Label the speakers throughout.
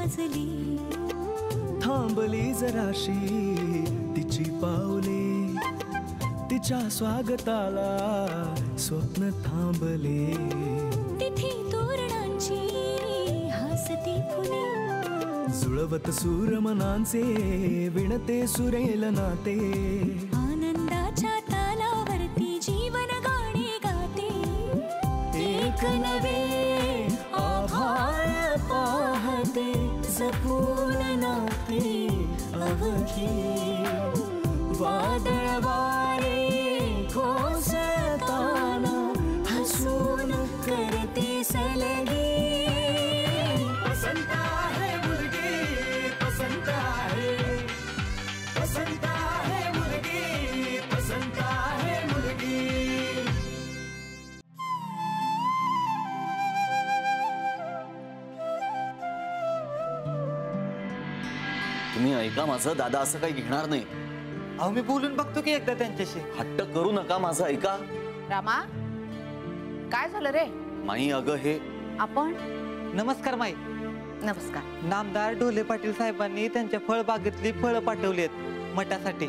Speaker 1: माजली,
Speaker 2: थांबली जराशी तिची पावले, तिच्या स्वागताला स्वप्न थांबले,
Speaker 1: तिथे तोरणांची हसती फुले,
Speaker 2: जुळवत सूरमनांचे विणते सुरेल नाते,
Speaker 1: आनंदाच्या तालावरती जीवन गाणे गाते,
Speaker 2: एक नवे आभाळ पाहते, जपून नाते अवघे, वादळ वारे कोसळताना हसून करते सलगे, पसंत आहे मुलगी, पसंत आहे, पसंत आहे मुलगी, पसंत आहे मुलगी.
Speaker 3: तुम्ही ऐका माझं, दादा असं काही घेणार नाही.
Speaker 4: अहो मी बोलून बघतो की एकदा त्यांच्याशी.
Speaker 3: हट्ट करू नका, माझं ऐका.
Speaker 5: रामा, काय झालं रे?
Speaker 3: माई अगं हे
Speaker 5: आपण.
Speaker 4: नमस्कार माई.
Speaker 5: नमस्कार.
Speaker 4: नामदार ढोले पाटील साहेबांनी त्यांच्या फळबागेतली फळं पाठवलीत मठासाठी.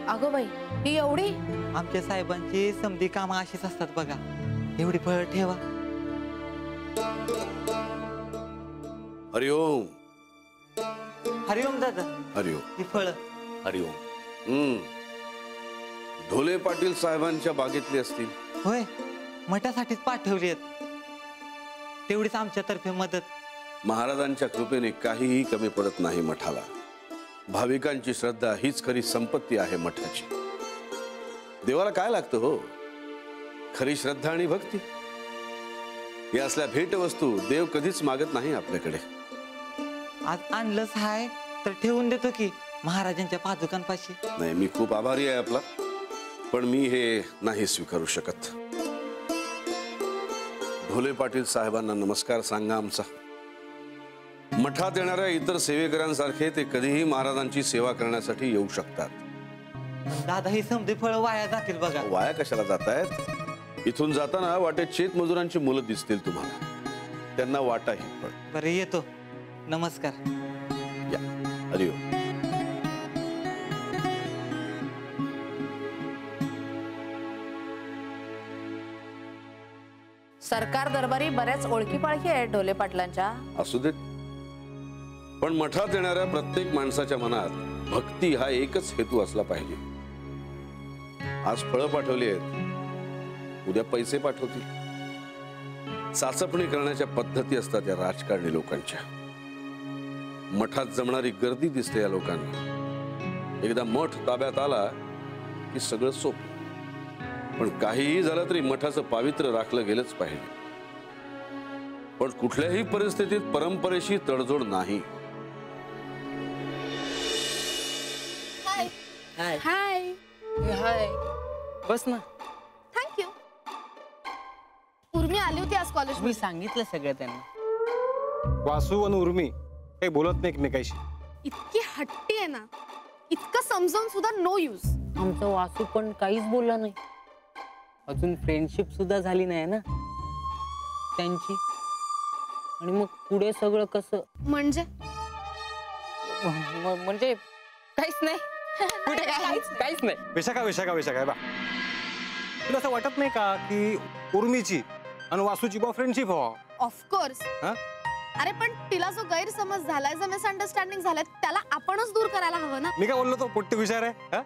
Speaker 5: अगं बाई, ही एवढी?
Speaker 4: आमच्या साहेबांची समधी कामं अशीच असतात बघा. एवढी फळं ठेवा.
Speaker 6: हरिओम.
Speaker 4: हरिओम दादा.
Speaker 6: हरिओम.
Speaker 4: ही फळं.
Speaker 3: हरिओम.
Speaker 6: ढोले पाटील साहेबांच्या बागेतली असतील.
Speaker 4: होय, मठासाठीच पाठवली आहेत. तेवढीच आमच्यातर्फे मदत.
Speaker 6: महाराजांच्या कृपेने काहीही कमी पडत नाही मठाला. भाविकांची श्रद्धा हीच खरी संपत्ती आहे मठाची. देवाला काय लागतं हो? खरी श्रद्धा आणि भक्ती. या असल्या भेटवस्तू देव कधीच मागत नाही आपल्याकडे.
Speaker 4: आज आणलंच हाय तर ठेवून देतो की महाराजांच्या पादुकांपाशी.
Speaker 6: नाही, मी खूप आभारी आहे आपला, पण मी हे नाही स्वीकारू शकत. ढोले पाटील साहेबांना नमस्कार सांगा आमचा. मठात येणाऱ्या इतर सेवेकरांसारखे ते कधीही महाराजांची सेवा करण्यासाठी येऊ शकतात.
Speaker 4: दादा ही समधी फळं वाया जातील बघा.
Speaker 6: वाया कशाला जात आहेत? इथून जाताना वाटेत शेतमजुरांची मुलं दिसतील तुम्हाला, त्यांना वाटा ही फळ.
Speaker 4: बरं येतो. नमस्कार.
Speaker 6: या. हरिओम.
Speaker 5: सरकार दरबारी बऱ्याच ओळखी पाळखी आहेत ढोले पाटलांच्या.
Speaker 6: असू देत, पण मठात येणाऱ्या प्रत्येक माणसाच्या मनात भक्ती हा एकच हेतू असला पाहिजे. आज फळं पाठवली आहेत, उद्या पैसे पाठवतील. चाचपणी करण्याच्या पद्धती असतात या राजकारणी लोकांच्या. मठात जमणारी गर्दी दिसते या लोकांना. एकदा मठ ताब्यात आला की सगळं सोपं. पण काहीही झालं तरी मठाचं पावित्र्य राखलं गेलंच पाहिजे. पण कुठल्याही परिस्थितीत परंपरेशी तडजोड नाही.
Speaker 5: हाय.
Speaker 7: हाय
Speaker 5: हाय.
Speaker 7: हाय. बस ना.
Speaker 5: थँक्यू. उर्मी आली होती आज कॉलेज.
Speaker 7: मी सांगितलं सगळं त्यांना.
Speaker 8: वासू आणि उर्मी काही बोलत नाही एकमेकाशी.
Speaker 9: इतकी हट्टी आहे ना, इतकं समजावून सुद्धा नो यूज.
Speaker 7: आमचा वासू पण काहीच बोलला नाही. अजून फ्रेंडशिप सुद्धा झाली नाही ना त्यांची. आणि मग पुढे सगळं कसं?
Speaker 9: म्हणजे
Speaker 7: म्हणजे काहीच नाही. कुठे काहीच नाही.
Speaker 8: विशाखा बा, तुला असं वाटत नाही का की उर्मीची आणि वासूची बा फ्रेंडशिप हो?
Speaker 9: ऑफकोर्स. अरे पण तिला जो गैरसमज झालाय, जो मिसअंडरस्टँडिंग झालाय, त्याला आपणच दूर करायला हवं ना.
Speaker 8: मी काय बोललो तो पोट्टी विचार आहे.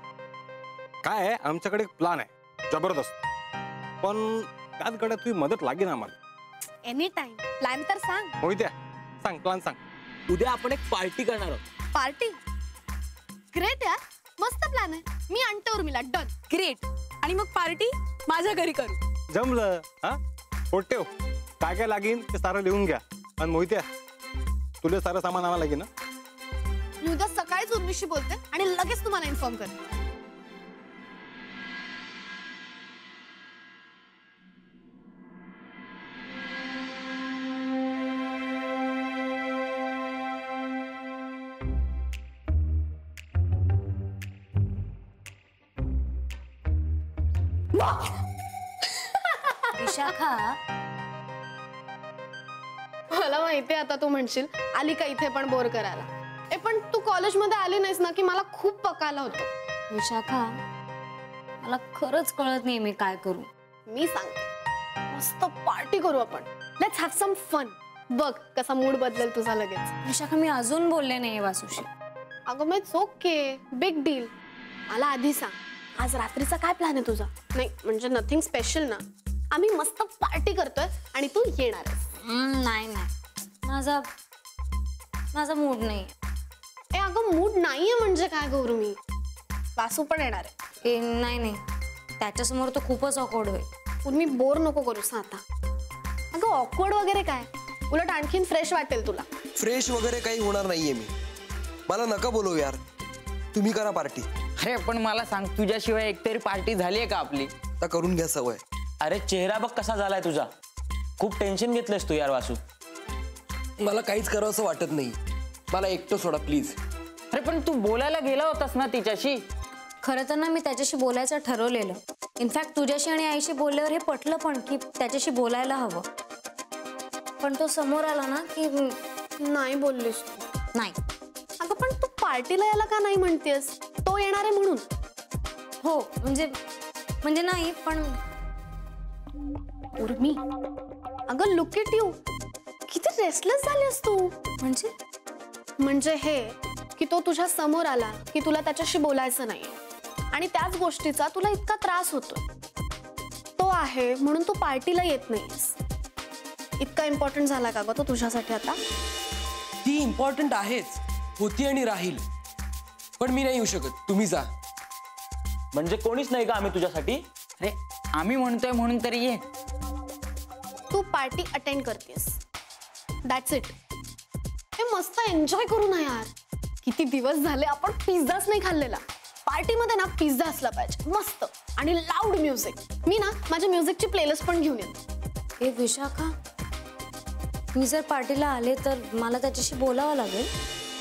Speaker 8: काय आहे, आमच्याकडे एक प्लान आहे जबरदस्त. पण त्याचकडे तुझी मदत लागेल आम्हाला.
Speaker 9: Any time. प्लॅन तर सांग.
Speaker 8: होय, सांग प्लॅन सांग.
Speaker 7: उद्या आपण एक पार्टी करणार आहोत.
Speaker 9: पार्टी? ग्रेट यार, मस्त प्लॅन आहे. मी आणते उर्मीला. डन.
Speaker 5: ग्रेट. आणि मग पार्टी माझ्या घरी करू.
Speaker 8: जमलं. हा पोट्टेव, काय काय लागेल ते सारं लिहून घ्या. आणि मोहित्या, तुला सारं सामान आणावं लागेल ना.
Speaker 9: मी उद्या सकाळीच उर्मीशी बोलते आणि लगेच तुम्हाला इन्फॉर्म करते.
Speaker 1: विशाखा,
Speaker 9: मला माहितीये आता तू म्हणशील आली का इथे पण बोर करायला. पण तू कॉलेजमध्ये आली नाहीस ना की मला खूप पकायला होतं.
Speaker 1: विशाखा, मला खरंच कळत नाही मी काय करू.
Speaker 9: मी सांगते, मस्त पार्टी करू आपण. Let's have some fun. बघ कसा मूड बदलेल तुझा लगेच.
Speaker 1: विशाखा, मी अजून बोलले नाही वासूशी.
Speaker 9: अगं मग इट्स ओके, बिग डील. मला आधी सांग, आज रात्रीचा काय प्लॅन आहे तुझा? नाही म्हणजे नथिंग स्पेशल ना. आम्ही मस्त पार्टी करतोय आणि तू येणार आहेस.
Speaker 1: नाही नाही, माझा मूड नाही.
Speaker 9: अगं मूड नाहीये म्हणजे काय गौरवी? वासू पण येणार आहे.
Speaker 1: नाही नाही, त्याच्यासमोर तर खूपच ऑकवर्ड होईल.
Speaker 9: पूर्वी बोर नको करूस ना आता. अगं ऑकवर्ड वगैरे काय, उलट आणखीन फ्रेश वाटेल तुला.
Speaker 10: फ्रेश वगैरे काही होणार नाहीये मी. मला नका बोलू यार, तुम्ही करा पार्टी.
Speaker 4: अरे पण मला सांग, तुझ्याशिवाय एकतरी पार्टी झाली आहे का आपली?
Speaker 10: आता करून घ्या सवय.
Speaker 11: अरे चेहरा बघ कसा झालाय तुझा. खूप टेन्शन घेतलंस तू यार वासू.
Speaker 10: मला काहीच करावं असं वाटत नाही. मला एकटं सोडा प्लीज.
Speaker 4: अरे पण तू बोलायला गेला होतास ना तिच्याशी.
Speaker 1: खरं तर ना मी त्याच्याशी बोलायचं ठरवलेलं. इनफॅक्ट तुझ्याशी आणि आईशी बोलल्यावर हे पटलं पण की त्याच्याशी बोलायला हवं. पण तो समोर आला ना की
Speaker 9: नाही बोललीस तू.
Speaker 1: नाही.
Speaker 9: अगं पण तू पार्टीला यायला का नाही म्हणतेस? तो येणार आहे म्हणून.
Speaker 1: हो म्हणजे नाही पण
Speaker 9: उर्मी, अगं लुक एट यू. किती रेस्टलेस झालीस तू. म्हणजे हे की तो तुझ्या समोर आला की तुला त्याच्याशी बोलायचं नाही आणि त्याच गोष्टीचा तुला इतका त्रास होतो. तो आहे म्हणून तू पार्टीला येत नाहीस. इतका इम्पॉर्टंट झाला का ग तो तुझ्यासाठी आता?
Speaker 10: ती इम्पॉर्टंट आहेच, होती आणि राहील. पण मी नाही येऊ शकत, तुम्ही जा.
Speaker 11: म्हणजे कोणीच नाही का आम्ही तुझ्यासाठी?
Speaker 4: अरे आम्ही म्हणतोय म्हणून तरी ये.
Speaker 9: तू पार्टी अटेंड करतेस, दॅट्स इट. हे मस्त एन्जॉय करू ना यार. किती दिवस झाले आपण पिझ्झाच नाही खाल्लेला. पार्टीमध्ये ना पिझ्झा असला पाहिजे मस्त आणि लाऊड म्युझिक. मी ना माझ्या म्युझिकची प्लेलिस्ट पण घेऊन येते.
Speaker 1: ए विशाखा, मी जर पार्टीला आले तर मला त्याच्याशी बोलावं लागेल.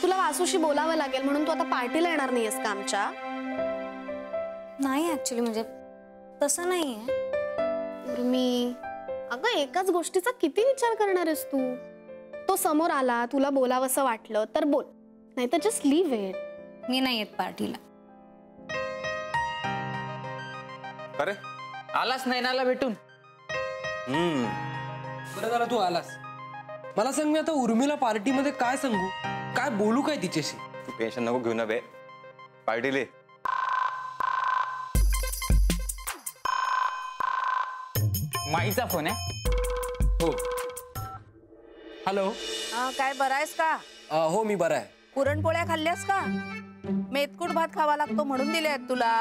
Speaker 9: तुला वासूशी बोलावं लागेल म्हणून तू आता पार्टीला येणार नाहीयेस का आमच्या?
Speaker 1: नाही ऍक्च्युली म्हणजे तसं नाहीये.
Speaker 9: मी अगं एकाच गोष्टीचा किती विचार करणार आहेस तू? तो समोर आला, तुला बोलावंसं वाटलं तर बोल, नाही तर जस्ट लीव इट.
Speaker 1: मी नाही येत पार्टीला.
Speaker 8: अरे
Speaker 4: आलास नैनाला भेटून.
Speaker 10: बरं झालं तू आलास. मला सांग, मी आता उर्मिला पार्टीमध्ये काय सांगू, काय बोलू काय तिच्याशी?
Speaker 8: तू टेन्शन नको घेऊ ना बे. पार्टीले
Speaker 4: माईचा फोन आहे.
Speaker 10: हो. हॅलो.
Speaker 5: काय बरं आहेस का?
Speaker 10: हो मी बरा आहे.
Speaker 5: पुरणपोळ्या खाल्ल्यास का? मेतकूट भात खावा लागतो म्हणून दिले आहेत तुला.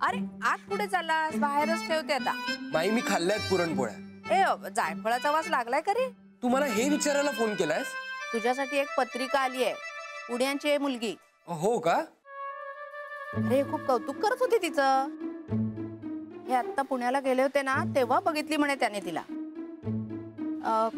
Speaker 5: अरे आत कुठे चाललास? बाहेरच ठेवते आता.
Speaker 10: माई मी खाल्ल्यात पुरणपोळ्या.
Speaker 5: जायफळाचा वास लागलाय का रे?
Speaker 10: तू मला हे विचारायला फोन केलायस?
Speaker 5: तुझ्यासाठी एक पत्रिका आली आहे. पुण्याची आहे मुलगी.
Speaker 10: हो का?
Speaker 5: अरे खूप कौतुक करत होती तिचं. हे आता पुण्याला गेले होते ना तेव्हा बघितली म्हणे त्याने तिला.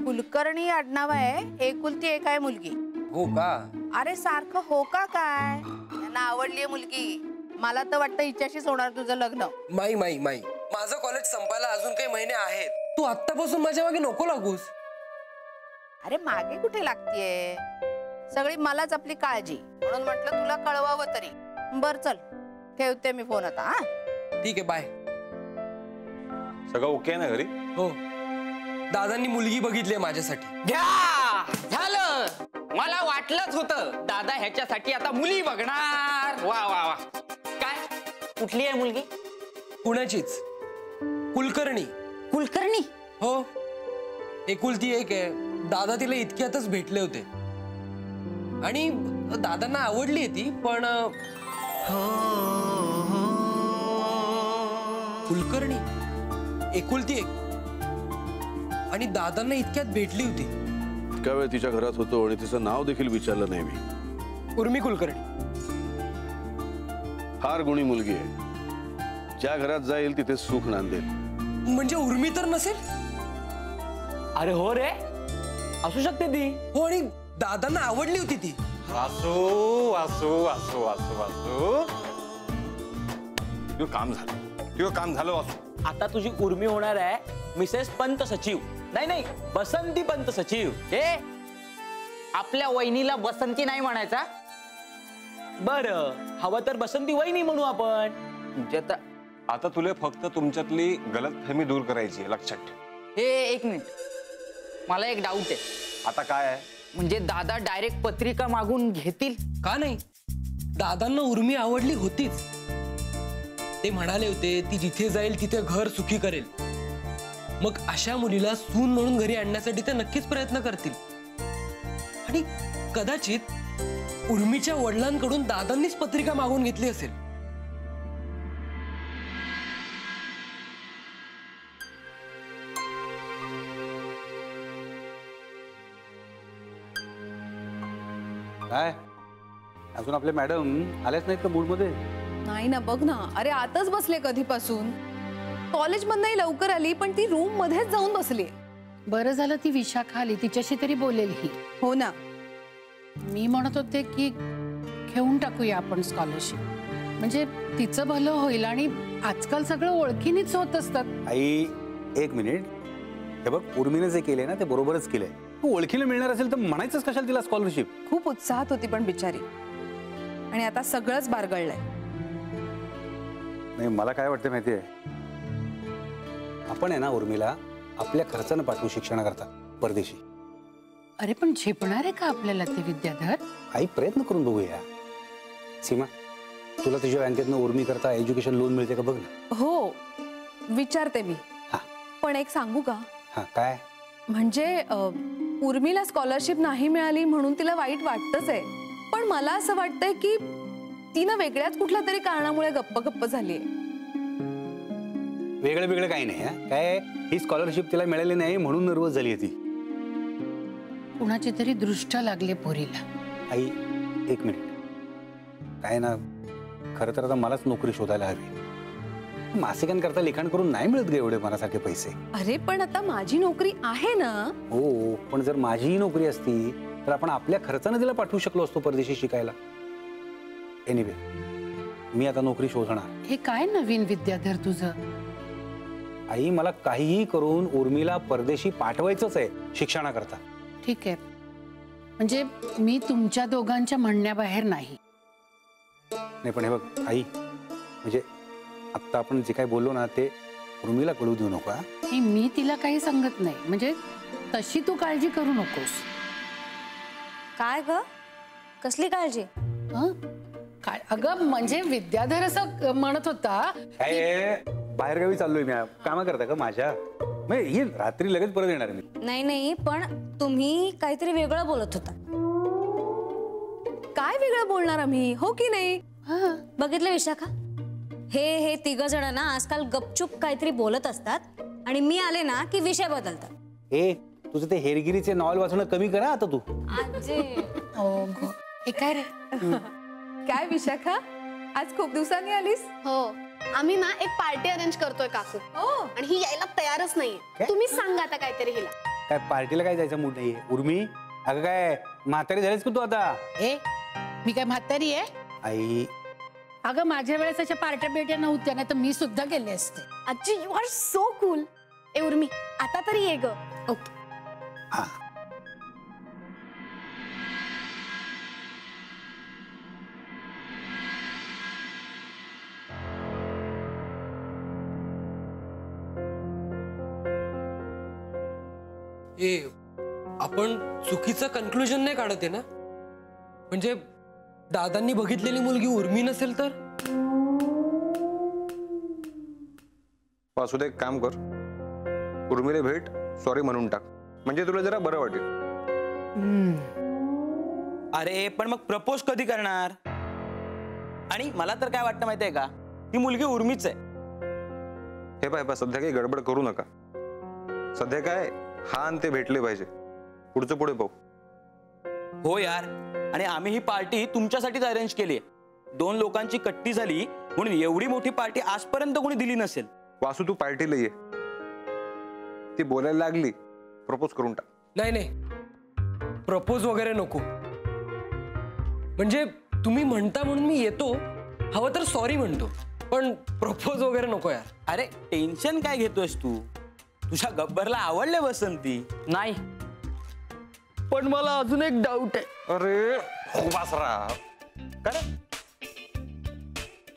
Speaker 5: कुलकर्णी आडनाव आहे. एकुलती एक आहे मुलगी.
Speaker 10: हो का?
Speaker 5: अरे सारखं हो का काय? त्यांना आवडलीये मुलगी. मला तर वाटतं हिच्याशीच होणार तुझं लग्न.
Speaker 10: माई माझं कॉलेज संपायला अजून काही महिने आहेत. तू आत्तापासून माझ्या मागे नको लागूस.
Speaker 5: अरे मागे कुठे लागतीये? सगळी मलाच आपली काळजी म्हणून म्हटलं तुला कळवावं तरी. बर चल ठेवते मी फोन आता. हा
Speaker 10: ठीक आहे, बाय.
Speaker 8: सगळं ओके ना घरी?
Speaker 10: हो. दादांनी मुलगी बघितली माझ्यासाठी.
Speaker 4: घ्या झालं. मला वाटलंच होतं दादा ह्याच्यासाठी आता मुली बघणार. वा वा वा. काय कुठली आहे मुलगी?
Speaker 10: पुण्याचीच, कुलकर्णी.
Speaker 4: कुलकर्णी?
Speaker 10: हो. एकुलती एक आहे. दादा तिला इतक्यातच भेटले होते आणि दादांना आवडली ती. पण कुलकर्णी एकुलती एक आणि दादांना इतक्यात भेटली होती.
Speaker 6: इतका वेळ तिच्या घरात होतो आणि तिचं नाव देखील विचारलं नाही मी.
Speaker 10: उर्मी कुलकर्णी.
Speaker 6: फार गुणी मुलगी आहे. ज्या घरात जाईल तिथे सुख नांदेल.
Speaker 10: म्हणजे उर्मी तर नसेल?
Speaker 11: अरे हो रे, असू शकते ती.
Speaker 10: हो, आणि दादांना आवडली होती ती.
Speaker 8: वासू वासू वासू वासू वासू तुझं काम झालं. तुझं काम झालं वासू.
Speaker 11: आता तुझी उर्मी होणार आहे मिसेस पंत सचिव. नाही नाही, बसंती पंत सचिव.
Speaker 4: ए आपल्या वहिनीला बसंती नाही म्हणायचा.
Speaker 11: बरं, हवं तर बसंती वहिनी म्हणू आपण.
Speaker 4: म्हणजे आता
Speaker 8: आता तुला फक्त तुमच्यातली गलतफहमी दूर करायची आहे, लक्षात ठेव.
Speaker 4: हे एक मिनिट, मला एक डाऊट आहे.
Speaker 8: आता काय आहे?
Speaker 4: म्हणजे दादा डायरेक्ट पत्रिका मागून घेतील
Speaker 10: का नाही? दादांना उर्मी आवडली होतीच. ते म्हणाले होते ती जिथे जाईल तिथे घर सुखी करेल. मग अशा मुलीला सून म्हणून घरी आणण्यासाठी ते नक्कीच प्रयत्न करतील. आणि कदाचित उर्मीच्या वडिलांकडून दादांनीच पत्रिका मागून घेतली असेल.
Speaker 12: काय अजून आपले मॅडम आल्याच नाहीत का मूडमध्ये?
Speaker 13: नाही ना, बघ ना. अरे आताच बसले कधीपासून. कॉलेजमधनंही लवकर आली पण ती रूम मध्येच जाऊन बसली.
Speaker 5: बरं झालं ती विशाखा आली, तिच्याशी तरी बोलेल ही.
Speaker 13: हो ना.
Speaker 5: मी म्हणत होते की घेऊन टाकूया आपण स्कॉलरशिप, म्हणजे तिचं भलं होईल. आणि आजकाल सगळं ओळखीनीच होत असतात.
Speaker 12: आई एक मिनिट, हे बघ उर्मीने जे केलंय ना ते बरोबरच केलंय. तू ओळखीला मिळणार असेल तर म्हणायचंच कशाला तिला स्कॉलरशिप.
Speaker 13: खूप उत्साहात होती पण बिचारी, आणि आता सगळंच बारगळलंय.
Speaker 12: नाही मला काय वाटतं माहितीये, आपण आहे ना उर्मीला आपल्या खर्चानं पाठवू शिक्षणाकरता परदेशी.
Speaker 5: अरे पण झेपणार आहे का आपल्याला ते विद्याधर?
Speaker 12: आई प्रयत्न करून बघूया. सीमा तुला तुझ्या बँकेतनं उर्मी करता एज्युकेशन लोन मिळते का बघ ना.
Speaker 13: हो विचारते मी. पण एक सांगू का?
Speaker 12: हा काय?
Speaker 13: म्हणजे उर्मीला स्कॉलरशिप नाही मिळाली म्हणून तिला वाईट वाटतच आहे, पण मला असं वाटतंय की तिनं वेगळ्याच कुठल्या तरी कारणामुळे गप्प गप्प झालीये.
Speaker 12: वेगळं वेगळं काही नाही. काय ही स्कॉलरशिप तिला मिळाली नाही म्हणून नर्वस झाली ती.
Speaker 5: कुणाची तरी दृष्ट लागले पोरीला.
Speaker 12: आई एक मिनिट, काय ना खरं तर आता मलाच नोकरी शोधायला हवी. मासिकांकरता लिखाण करून नाही मिळत ग एवढे मनासारखे पैसे.
Speaker 13: अरे पण आता माझी नोकरी आहे ना.
Speaker 12: हो पण जर माझीही नोकरी असती तर आपण आपल्या खर्चाने तिला पाठवू शकलो असतो परदेशी शिकायला. एनिवे मी आता नोकरी शोधणार.
Speaker 5: हे काय नवीन विद्याधर तुझं?
Speaker 12: आई मला काहीही करून उर्मीला परदेशी पाठवायचंच आहे शिक्षणाकरता.
Speaker 5: ठीक आहे, म्हणजे मी तुमच्या दोघांच्या म्हणण्याबाहेर नाही.
Speaker 12: नाही पण हे बघ आई, म्हणजे आता आपण जे काय बोललो ना ते उर्मीला कळू देऊ नका.
Speaker 5: नाही मी तिला काही सांगत नाही, म्हणजे तशी तू काळजी करू नकोस.
Speaker 1: काय ग, कसली काळजी?
Speaker 5: काय अगं, म्हणजे विद्याधर असं म्हणत होता.
Speaker 12: काय बाहेरगावी चाललोय मी, कामा करता का माझ्या? ही रात्री लगेच परत येणार मी.
Speaker 1: नाही नाही, पण तुम्ही काहीतरी वेगळं बोलत होता.
Speaker 13: काय वेगळं बोलणार आम्ही, हो की नाही?
Speaker 1: बघितलं विशाखा, हे तिघ जण ना आजकाल गपचूप काहीतरी बोलत असतात आणि मी आले ना की विषय बदलतात.
Speaker 12: ए तुझं ते हेरगिरीचे नॉवल वाचणं कमी करा आता तू.
Speaker 5: काय रे?
Speaker 13: काय विशाखा, आज खूप दिवसांनी आलीस?
Speaker 9: हो, आम्ही ना एक पार्टी अरेंज करतोय काकू. आणि ही यायला तयारच नाहीये. तुम्ही सांगा आता काहीतरी हिला.
Speaker 12: काय पार्टीला काय जायचं मूड नाहीये? उर्मी अगं काय म्हातारी झालीस का तू आता?
Speaker 5: मी काय म्हातारी आहे?
Speaker 12: आई
Speaker 5: अगं माझ्या वेळेस अशा पार्ट्या बिट्या नव्हत्या, नाही तर मी सुद्धा गेले असते.
Speaker 9: आजी यू आर सो कूल. ए उर्मी आता तरी ये ग.
Speaker 5: ओके.
Speaker 10: आपण चुकीचं कन्क्लुजन नाही काढत आहे ना? म्हणजे दादांनी बघितलेली मुलगी उर्मी नसेल तर?
Speaker 8: वासुदे एक काम कर, उर्मीला भेट, सॉरी म्हणून टाक, म्हणजे तुला जरा बरं वाटेल.
Speaker 11: अरे पण मग प्रपोज कधी करणार? आणि मला तर काय वाटतं माहितीये का, ती मुलगी उर्मीच आहे.
Speaker 8: हे पाय सध्या काही गडबड करू नका. सध्या काय हा आणि ते भेटले पाहिजे, पुढचं पुढे पाहू.
Speaker 11: हो यार, आणि आम्ही ही पार्टी तुमच्यासाठीच अरेंज केली. 2 लोकांची कट्टी झाली म्हणून एवढी मोठी पार्टी आजपर्यंत कोणी दिली नसेल.
Speaker 8: वासू तू पार्टीला ये, ती बोलायला लागली प्रपोज करून टाक.
Speaker 10: नाही नाही, प्रपोज वगैरे नको. म्हणजे तुम्ही म्हणता म्हणून मी येतो, हवं तर सॉरी म्हणतो, पण प्रपोज वगैरे नको यार.
Speaker 11: अरे टेन्शन काय घेतोयस तू? तुझ्या गब्बरला आवडले बसंती?
Speaker 4: नाही, पण मला अजून एक डाऊट आहे.
Speaker 8: अरे वासरा, काय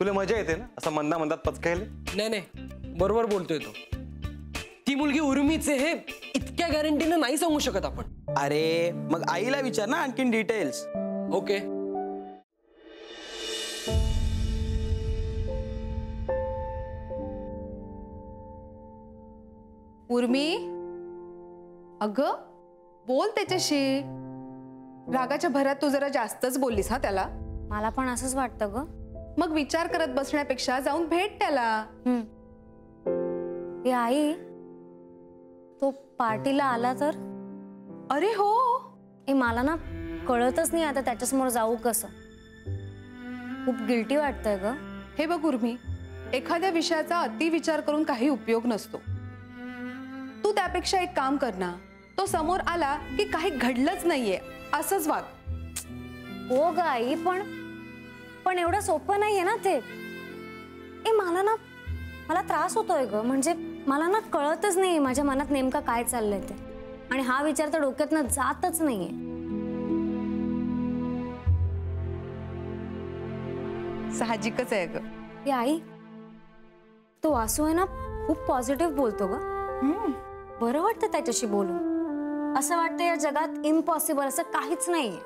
Speaker 8: तुला मजा येते ना असं मंदा मंदात पचकायला?
Speaker 10: नाही नाही, बरोबर बोलतोय तो. ती मुलगी उर्मीचे हे इतक्या गॅरंटीनं नाही सांगू शकत आपण.
Speaker 11: अरे मग आईला विचार ना आणखीन डिटेल्स.
Speaker 10: ओके.
Speaker 13: उर्मी, अगं बोल त्याच्याशी. रागाच्या भरात तू जरा जास्तच बोललीस हा त्याला.
Speaker 1: मला पण असंच वाटतं ग.
Speaker 13: मग विचार करत बसण्यापेक्षा जाऊन भेट त्याला.
Speaker 1: ए आई, तो पार्टीला आला तर?
Speaker 13: अरे हो.
Speaker 1: ए मला ना कळतच नाही आता त्याच्यासमोर जाऊ कसं. खूप गिल्टी वाटतंय ग.
Speaker 13: हे बघ उर्मी, एखाद्या विषयाचा अति विचार करून काही उपयोग नसतो. तू त्यापेक्षा एक काम कर ना, तो समोर आला की काही घडलंच नाहीये असंच वाग.
Speaker 1: हो ग आई, पण एवढं सोपं नाहीये ना ते. ए मला त्रास होतोय ग. म्हणजे मला ना कळतच नाही माझ्या मनात नेमका काय चाललंय ते. आणि हा विचार तर डोक्यातनं जातच नाहीये.
Speaker 13: साहजिकच आहे ग.
Speaker 1: ए आई, तो वासू आहे ना खूप पॉझिटिव्ह बोलतो ग. बरं वाटतं त्याच्याशी बोलून. असं वाटतं या जगात इम्पॉसिबल असं काहीच नाहीये.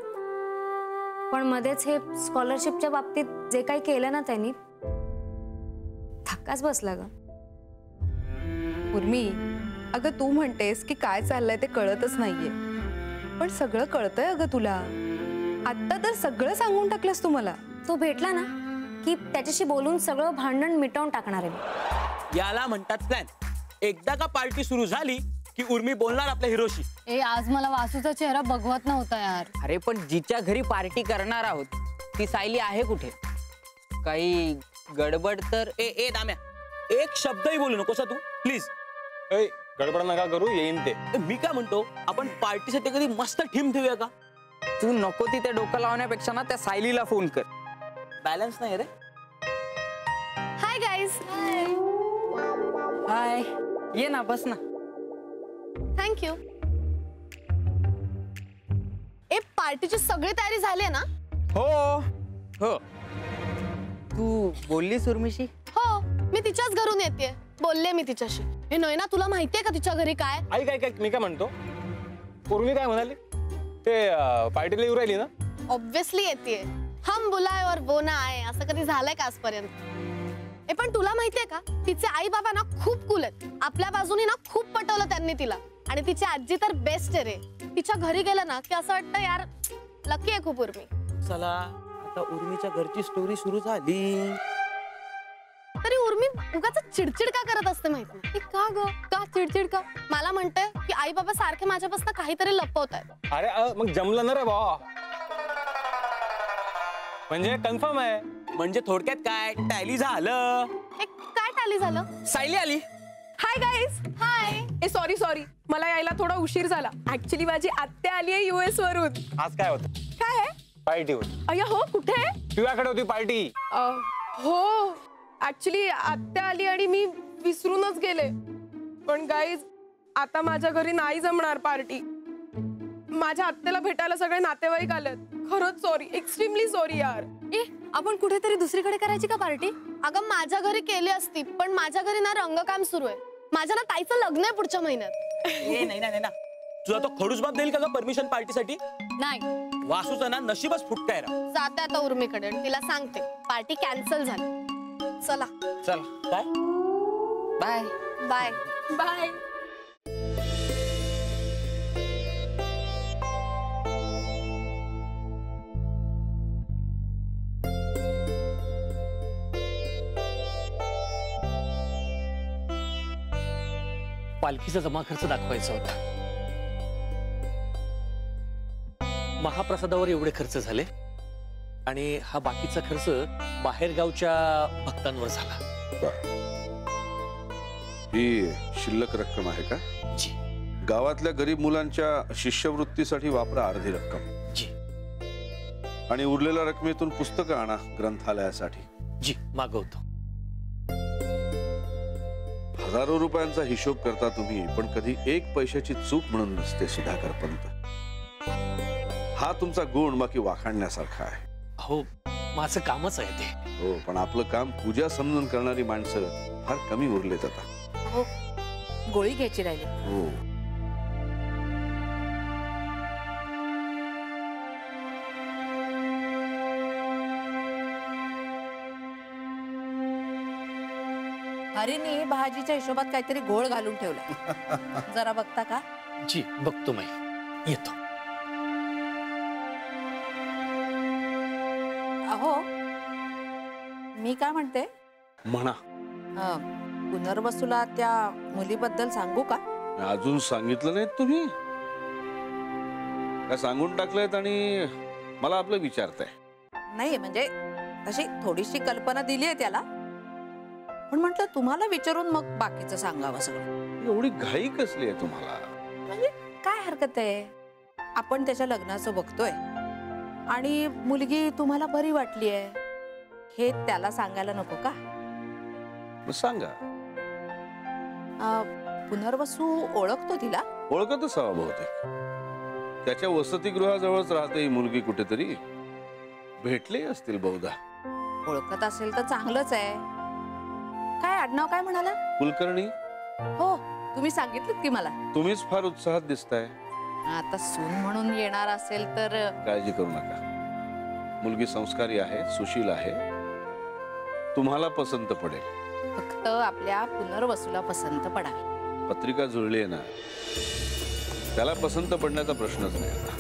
Speaker 1: पण मध्येच हे स्कॉलरशिपच्या बाबतीत जे काही केलं ना त्यांनी, धक्काच बसला ग.
Speaker 13: उर्मी, अगं तू म्हणतेस की काय चाललंय ते कळतच नाहीये, पण सगळं कळतंय अगं तुला. आता तर सगळं सांगून टाकलंस तू मला.
Speaker 1: तो भेटला ना की त्याच्याशी बोलून सगळं भांडण मिटवून टाकणार आहे.
Speaker 11: याला म्हणतात प्लॅन. एकदा का पार्टी सुरू झाली की उर्मी बोलणार आपल्या हिरोशी.
Speaker 14: ए आज मला वासूचा चेहरा बघवत नव्हता यार.
Speaker 4: अरे पण जिच्या घरी पार्टी करणार आहोत ती सायली आहे कुठे? काही गडबड तर.
Speaker 11: ए दाम्या, एक शब्दही बोलू नकोस तू प्लीज.
Speaker 8: ए गडबड नका करू, येईन ते.
Speaker 11: मी काय म्हणतो, आपण पार्टीसाठी कधी मस्त थीम ठेवूया का?
Speaker 4: तू नको तिथे डोकं लावण्यापेक्षा ना त्या सायलीला फोन कर.
Speaker 11: बॅलन्स नाही रे.
Speaker 9: Hi guys.
Speaker 4: हाय, ये ना, बस ना.
Speaker 9: थँक्यू. ए पार्टीची सगळी तयारी झाली ना?
Speaker 4: हो हो. तू बोललीस उर्मीशी?
Speaker 9: हो, मी तिच्याच घरून येते. बोलले मी तिच्याशी. हे नयना, तुला माहितीये का तिच्या घरी काय?
Speaker 8: आई काय मी काय म्हणतो, उर्मी काय म्हणाली ते पार्टीला येऊ राहिली ना?
Speaker 9: ऑब्विसली येते. हम बुलाए और वो ना आए असं कधी झालंय का आजपर्यंत? ए पण तुला माहितीये का, तिचे आई बाबा ना खूप कूल आहेत. आपल्या बाजूनी ना खूप पटवलं त्यांनी तिला. आणि तिची आजी तर बेस्ट आहे रे. तिच्या घरी गेलं ना की असं वाटतं यार लकी आहे खूप उर्मी.
Speaker 11: चला आता उर्मीच्या घरची स्टोरी सुरू झाली.
Speaker 9: तरी उर्मी उगाच चिडचिड का करत असते माहिती नाही. का ग, का चिडचिड का? मला म्हणते की आई बाबा सारखे माझ्यापासून काहीतरी लपवतायत.
Speaker 8: अरे मग जमलं ना रे भावा. म्हणजे कन्फर्म आहे.
Speaker 11: म्हणजे थोडक्यात काय टॅली झालं.
Speaker 9: काय टॅली झालं?
Speaker 11: सायली आली.
Speaker 13: Hi guys.
Speaker 9: हाय.
Speaker 13: ए सॉरी मला यायला थोडा उशीर झाला. ऍक्च्युली माझी आत्या आली आहे US वरून.
Speaker 8: आज काय होतं?
Speaker 13: काय आहे?
Speaker 8: पार्टी होती.
Speaker 13: अय्या हो, कुठे?
Speaker 8: तुझ्याकडे होती पार्टी.
Speaker 13: हो, ऍक्च्युली आत्या आली आणि मी विसरूनच गेले. पण गाईज, आता माझ्या घरी नाही जमणार पार्टी. माझ्या आत्याला भेटायला सगळे नातेवाईक आलेत. खरंच सॉरी, एक्स्ट्रीमली सॉरी यार.
Speaker 9: ए आपण कुठेतरी दुसरीकडे करायची का पार्टी? अगं माझ्या घरी केली असती, पण माझ्या घरी ना रंगकाम सुरू आहे. माझ्या ना ताईचं लग्न आहे पुढच्या महिन्यात.
Speaker 11: नाही ना, तुझा तो खडूस बाप देईल का ग परमिशन पार्टीसाठी?
Speaker 9: नाही.
Speaker 11: वासूचा ना नशीबच फुटकाय रा.
Speaker 9: जाते आता उर्मीकडे आणि तिला सांगते पार्टी कॅन्सल झाली. चला.
Speaker 11: चल काय?
Speaker 4: Bye
Speaker 9: bye
Speaker 13: bye.
Speaker 15: पालखीचा जमा खर्च दाखवायचा होता. महाप्रसादावर एवढे खर्च झाले आणि हा बाकीचा खर्च बाहेरगावच्या भक्तांवर झाला.
Speaker 6: ही शिल्लक रक्कम आहे का?
Speaker 15: जी.
Speaker 6: गावातल्या गरीब मुलांच्या शिष्यवृत्तीसाठी वापरा अर्धी रक्कम.
Speaker 15: जी.
Speaker 6: आणि उरलेल्या रकमेतून पुस्तकं आणा ग्रंथालयासाठी.
Speaker 15: जी, मागवतो.
Speaker 6: हजारो रुपयांचा हिशोब करता तुम्ही, पण कधी एक पैशाची चूक म्हणून नसते सुधाकर पंत. हा तुमचा गुण बाकी वाखाणण्यासारखा आहे.
Speaker 15: हो, माझं कामच आहे ते.
Speaker 6: हो, पण आपलं काम पूजा समजून करणारी माणसं फार कमी उरलेत आता.
Speaker 5: हो, गोळी घ्यायची राहिली.
Speaker 6: हो,
Speaker 5: हरीने भाजीच्या हिशोबात काहीतरी घोळ घालून ठेवला. जरा बघता का?
Speaker 15: जी बघतो माई, येतो.
Speaker 5: अहो, मी काय म्हणते,
Speaker 6: म्हणा.
Speaker 5: पुनर्वसूला त्या मुलीबद्दल सांगू का?
Speaker 6: अजून सांगितलं नाही तुम्ही? काय सांगून टाकलंय आणि मला आपलं विचारताय?
Speaker 5: नाही, म्हणजे तशी थोडीशी कल्पना दिली आहे त्याला, पण म्हटलं तुम्हाला विचारून मग बाकीचं सांगावं सगळं.
Speaker 6: एवढी घाई कसली आहे तुम्हाला?
Speaker 5: म्हणजे काय हरकत आहे, आपण त्याच्या लग्नाचं बघतोय आणि मुलगी तुम्हाला बरी वाटली आहे हे त्याला सांगायला नको का?
Speaker 6: मग सांगा.
Speaker 5: पुनर्वसू ओळखतो तिला?
Speaker 6: ओळखतच हवा बहुतेक. त्याच्या वसतिगृहाजवळच राहते ही मुलगी कुठेतरी. भेटले असतील बहुधा.
Speaker 5: ओळखत असेल तर चांगलंच आहे. काय आडनाव काय म्हणाला?
Speaker 6: कुलकर्णी.
Speaker 5: हो, तुम्ही सांगितलं की मला.
Speaker 6: तुम्हीच फार उत्साहात दिसताय.
Speaker 5: आता सून म्हणून येणार असेल तर
Speaker 6: काळजी करू नका. मुलगी संस्कारी आहे, सुशील आहे, तुम्हाला पसंत पडेल.
Speaker 5: फक्त आपल्या पुनर्वसूला पसंत पडावी.
Speaker 6: पत्रिका जुळली आहे ना, त्याला पसंत पडण्याचा प्रश्नच नाही आता.